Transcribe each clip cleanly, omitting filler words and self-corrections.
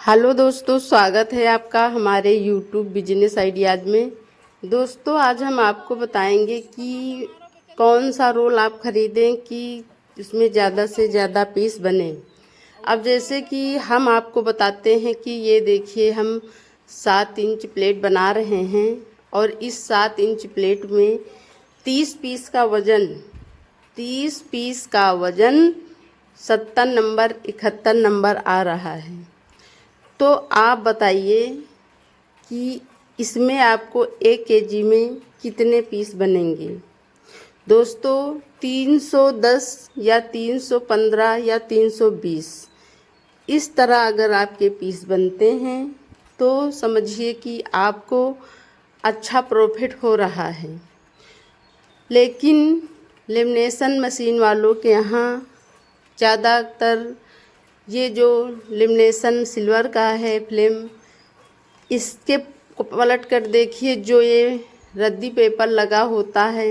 Hello दोस्तों, स्वागत है आपका हमारे यूट्यूब बिजनेस आइडियाज़ में। दोस्तों, आज हम आपको बताएंगे कि कौन सा रोल आप ख़रीदें कि इसमें ज़्यादा से ज़्यादा पीस बने। अब जैसे कि हम आपको बताते हैं कि ये देखिए, हम 7 इंच प्लेट बना रहे हैं और इस 7 इंच प्लेट में 30 पीस का वज़न 70 नंबर 71 नंबर आ रहा है। तो आप बताइए कि इसमें आपको 1 केजी में कितने पीस बनेंगे। दोस्तों, 310 या 315 या 320 इस तरह अगर आपके पीस बनते हैं तो समझिए कि आपको अच्छा प्रॉफिट हो रहा है। लेकिन लेमिनेशन मशीन वालों के यहाँ ज़्यादातर ये जो लेमिनेशन सिल्वर का है फ्लेम, इसके पलट कर देखिए, जो ये रद्दी पेपर लगा होता है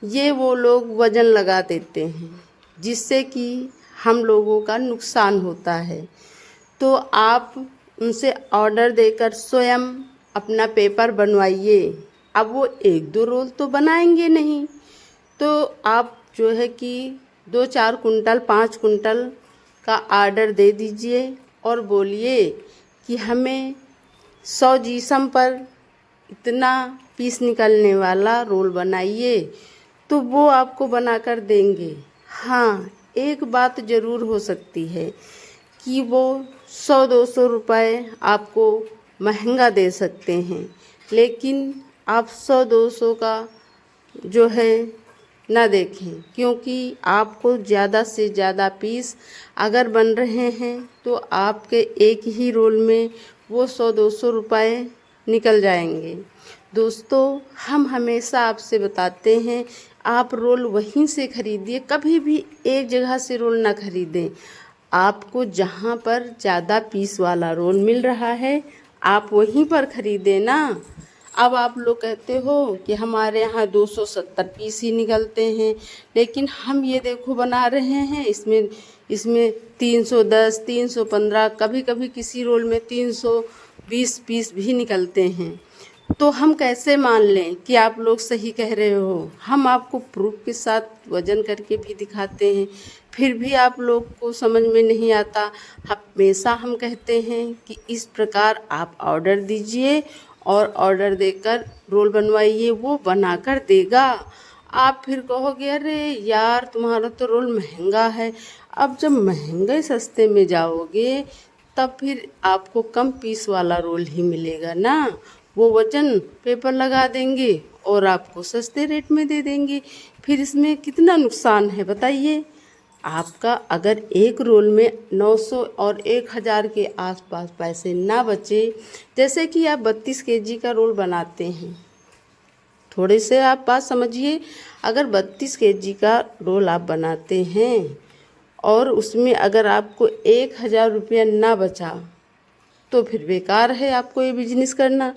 ये वो लोग वज़न लगा देते हैं, जिससे कि हम लोगों का नुकसान होता है। तो आप उनसे ऑर्डर देकर स्वयं अपना पेपर बनवाइए। अब वो 1-2 रोल तो बनाएंगे नहीं, तो आप जो है कि 2-4 कुंटल 5 कुंटल का ऑर्डर दे दीजिए और बोलिए कि हमें 100 जीसम पर इतना पीस निकलने वाला रोल बनाइए, तो वो आपको बनाकर देंगे। हाँ, एक बात ज़रूर हो सकती है कि वो 100-200 रुपये आपको महंगा दे सकते हैं, लेकिन आप 100-200 का जो है ना देखें, क्योंकि आपको ज़्यादा से ज़्यादा पीस अगर बन रहे हैं तो आपके एक ही रोल में वो 100-200 रुपये निकल जाएंगे। दोस्तों, हम हमेशा आपसे बताते हैं आप रोल वहीं से खरीदिए, कभी भी एक जगह से रोल ना खरीदें। आपको जहाँ पर ज़्यादा पीस वाला रोल मिल रहा है आप वहीं पर खरीदें ना। अब आप लोग कहते हो कि हमारे यहाँ 270 पीस ही निकलते हैं, लेकिन हम ये देखो बना रहे हैं, इसमें 310 315, कभी कभी किसी रोल में 320 पीस भी निकलते हैं। तो हम कैसे मान लें कि आप लोग सही कह रहे हो। हम आपको प्रूफ के साथ वज़न करके भी दिखाते हैं, फिर भी आप लोग को समझ में नहीं आता। हमेशा हम कहते हैं कि इस प्रकार आप ऑर्डर दीजिए और ऑर्डर देकर रोल बनवाइए, वो बनाकर देगा। आप फिर कहोगे अरे यार, तुम्हारा तो रोल महंगा है। अब जब महंगे सस्ते में जाओगे तब फिर आपको कम पीस वाला रोल ही मिलेगा ना। वो वज़न पेपर लगा देंगे और आपको सस्ते रेट में दे देंगे, फिर इसमें कितना नुकसान है बताइए। आपका अगर एक रोल में 900 और 1000 के आसपास पैसे ना बचे, जैसे कि आप 32 केजी का रोल बनाते हैं, थोड़े से आप बात समझिए। अगर 32 केजी का रोल आप बनाते हैं और उसमें अगर आपको 1000 रुपया ना बचा तो फिर बेकार है आपको ये बिजनेस करना।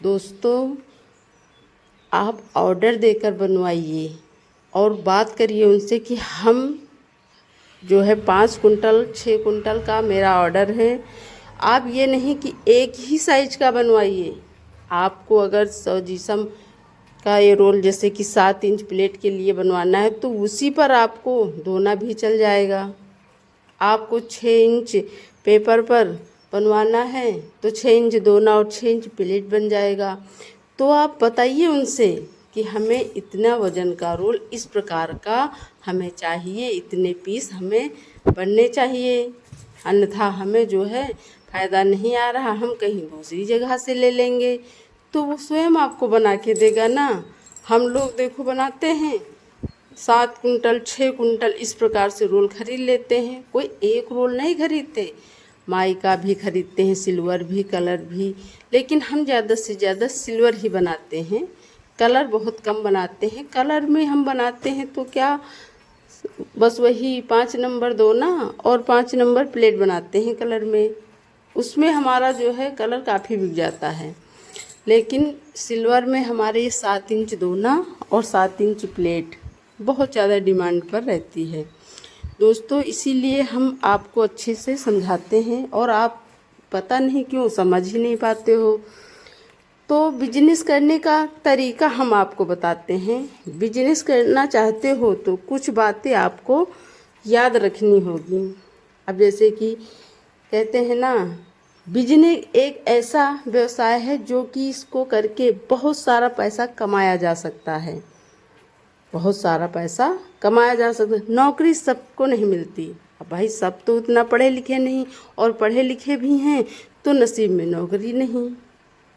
दोस्तों, आप ऑर्डर देकर बनवाइए और बात करिए उनसे कि हम जो है 5 कुंटल 6 कुंटल का मेरा ऑर्डर है। आप ये नहीं कि एक ही साइज का बनवाइए। आपको अगर 100 जीसम का ये रोल जैसे कि 7 इंच प्लेट के लिए बनवाना है तो उसी पर आपको धोना भी चल जाएगा। आपको 6 इंच पेपर पर बनवाना है तो 6 इंच धोना और 6 इंच प्लेट बन जाएगा। तो आप बताइए उनसे कि हमें इतना वज़न का रोल इस प्रकार का हमें चाहिए, इतने पीस हमें बनने चाहिए, अन्यथा हमें जो है फ़ायदा नहीं आ रहा, हम कहीं दूसरी जगह से ले लेंगे। तो वो स्वयं आपको बना के देगा ना। हम लोग देखो बनाते हैं 7 कुंटल 6 कुंटल इस प्रकार से रोल खरीद लेते हैं। कोई एक रोल नहीं खरीदते, माइका भी खरीदते हैं, सिल्वर भी, कलर भी, लेकिन हम ज़्यादा से ज़्यादा सिल्वर ही बनाते हैं, कलर बहुत कम बनाते हैं। कलर में हम बनाते हैं तो क्या, बस वही 5 नंबर धोना और 5 नंबर प्लेट बनाते हैं कलर में, उसमें हमारा जो है कलर काफ़ी बिक जाता है। लेकिन सिल्वर में हमारे ये 7 इंच धोना और 7 इंच प्लेट बहुत ज़्यादा डिमांड पर रहती है। दोस्तों, इसीलिए हम आपको अच्छे से समझाते हैं और आप पता नहीं क्यों समझ ही नहीं पाते हो। तो बिजनेस करने का तरीका हम आपको बताते हैं। बिजनेस करना चाहते हो तो कुछ बातें आपको याद रखनी होगी। अब जैसे कि कहते हैं ना, बिजनेस एक ऐसा व्यवसाय है जो कि इसको करके बहुत सारा पैसा कमाया जा सकता है, बहुत सारा पैसा कमाया जा सकता है। नौकरी सबको नहीं मिलती। अब भाई सब तो उतना पढ़े लिखे नहीं, और पढ़े लिखे भी हैं तो नसीब में नौकरी नहीं,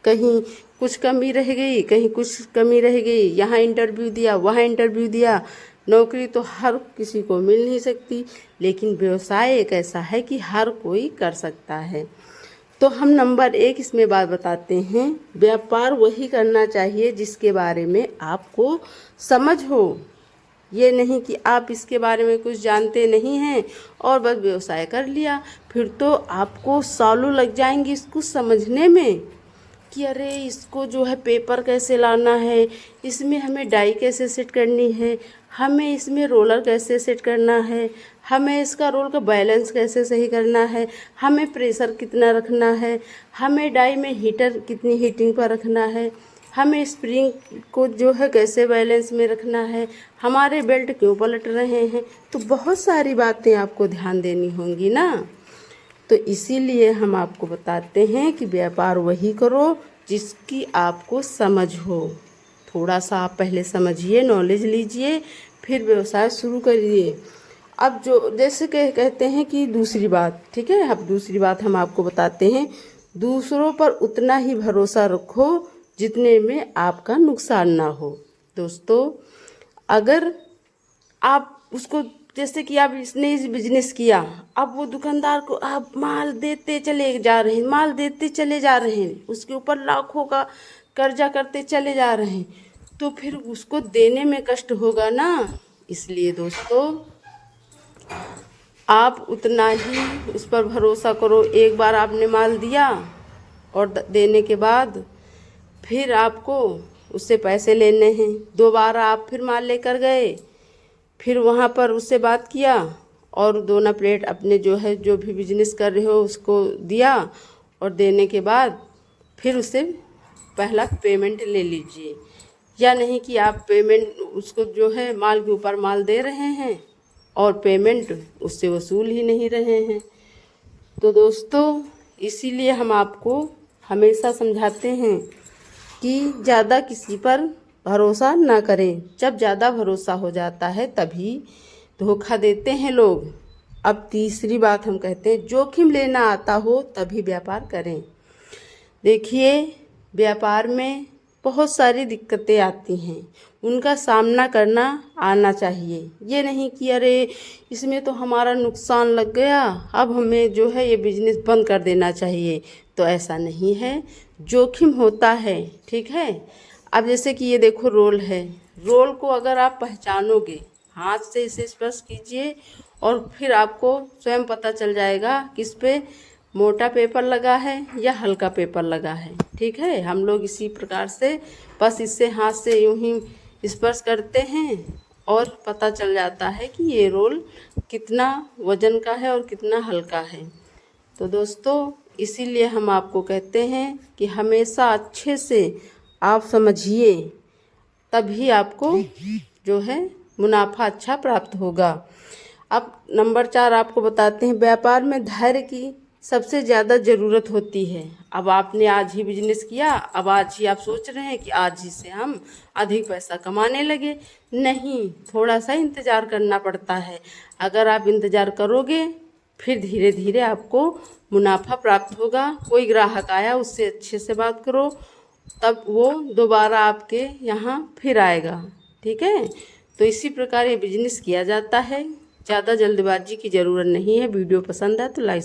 कहीं कुछ कमी रह गई, कहीं कुछ कमी रह गई, यहाँ इंटरव्यू दिया, वहाँ इंटरव्यू दिया। नौकरी तो हर किसी को मिल नहीं सकती, लेकिन व्यवसाय एक ऐसा है कि हर कोई कर सकता है। तो हम नंबर 1 इसमें बात बताते हैं, व्यापार वही करना चाहिए जिसके बारे में आपको समझ हो। ये नहीं कि आप इसके बारे में कुछ जानते नहीं हैं और बस व्यवसाय कर लिया, फिर तो आपको सालों लग जाएंगे इसको समझने में कि अरे इसको जो है पेपर कैसे लाना है, इसमें हमें डाई कैसे सेट करनी है, हमें इसमें रोलर कैसे सेट करना है, हमें इसका रोल का बैलेंस कैसे सही करना है, हमें प्रेशर कितना रखना है, हमें डाई में हीटर कितनी हीटिंग पर रखना है, हमें स्प्रिंग को जो है कैसे बैलेंस में रखना है, हमारे बेल्ट क्यों पलट रहे हैं। तो बहुत सारी बातें आपको ध्यान देनी होंगी ना। तो इसीलिए हम आपको बताते हैं कि व्यापार वही करो जिसकी आपको समझ हो। थोड़ा सा आप पहले समझिए, नॉलेज लीजिए, फिर व्यवसाय शुरू करिए। अब जो जैसे कहते हैं कि दूसरी बात, ठीक है, अब दूसरी बात हम आपको बताते हैं, दूसरों पर उतना ही भरोसा रखो जितने में आपका नुकसान ना हो। दोस्तों, अगर आप उसको, जैसे कि आप इसने इस बिजनेस किया, अब वो दुकानदार को आप माल देते चले जा रहे हैं, माल देते चले जा रहे हैं, उसके ऊपर लाखों का कर्जा करते चले जा रहे हैं, तो फिर उसको देने में कष्ट होगा ना। इसलिए दोस्तों, आप उतना ही उस पर भरोसा करो। एक बार आपने माल दिया और देने के बाद फिर आपको उससे पैसे लेने हैं। दोबारा आप फिर माल लेकर गए, फिर वहाँ पर उससे बात किया और 2 प्लेट अपने जो है जो भी बिजनेस कर रहे हो उसको दिया, और देने के बाद फिर उससे पहला पेमेंट ले लीजिए। या नहीं कि आप पेमेंट उसको जो है माल के ऊपर माल दे रहे हैं और पेमेंट उससे वसूल ही नहीं रहे हैं। तो दोस्तों, इसीलिए हम आपको हमेशा समझाते हैं कि ज़्यादा किसी पर भरोसा ना करें। जब ज़्यादा भरोसा हो जाता है तभी धोखा देते हैं लोग। अब तीसरी बात हम कहते हैं, जोखिम लेना आता हो तभी व्यापार करें। देखिए, व्यापार में बहुत सारी दिक्कतें आती हैं, उनका सामना करना आना चाहिए। ये नहीं कि अरे इसमें तो हमारा नुकसान लग गया, अब हमें जो है ये बिजनेस बंद कर देना चाहिए। तो ऐसा नहीं है, जोखिम होता है, ठीक है। अब जैसे कि ये देखो रोल है, रोल को अगर आप पहचानोगे, हाथ से इसे स्पर्श कीजिए और फिर आपको स्वयं पता चल जाएगा कि इस पे मोटा पेपर लगा है या हल्का पेपर लगा है, ठीक है। हम लोग इसी प्रकार से बस इससे हाथ से यूं ही स्पर्श करते हैं और पता चल जाता है कि ये रोल कितना वजन का है और कितना हल्का है। तो दोस्तों, इसीलिए हम आपको कहते हैं कि हमेशा अच्छे से आप समझिए, तभी आपको जो है मुनाफा अच्छा प्राप्त होगा। अब नंबर 4 आपको बताते हैं, व्यापार में धैर्य की सबसे ज़्यादा ज़रूरत होती है। अब आपने आज ही बिजनेस किया, अब आज ही आप सोच रहे हैं कि आज ही से हम अधिक पैसा कमाने लगे, नहीं, थोड़ा सा इंतज़ार करना पड़ता है। अगर आप इंतज़ार करोगे फिर धीरे धीरे आपको मुनाफा प्राप्त होगा। कोई ग्राहक आया, उससे अच्छे से बात करो, तब वो दोबारा आपके यहाँ फिर आएगा, ठीक है। तो इसी प्रकार ये बिजनेस किया जाता है। ज़्यादा जल्दबाजी की ज़रूरत नहीं है। वीडियो पसंद है तो लाइक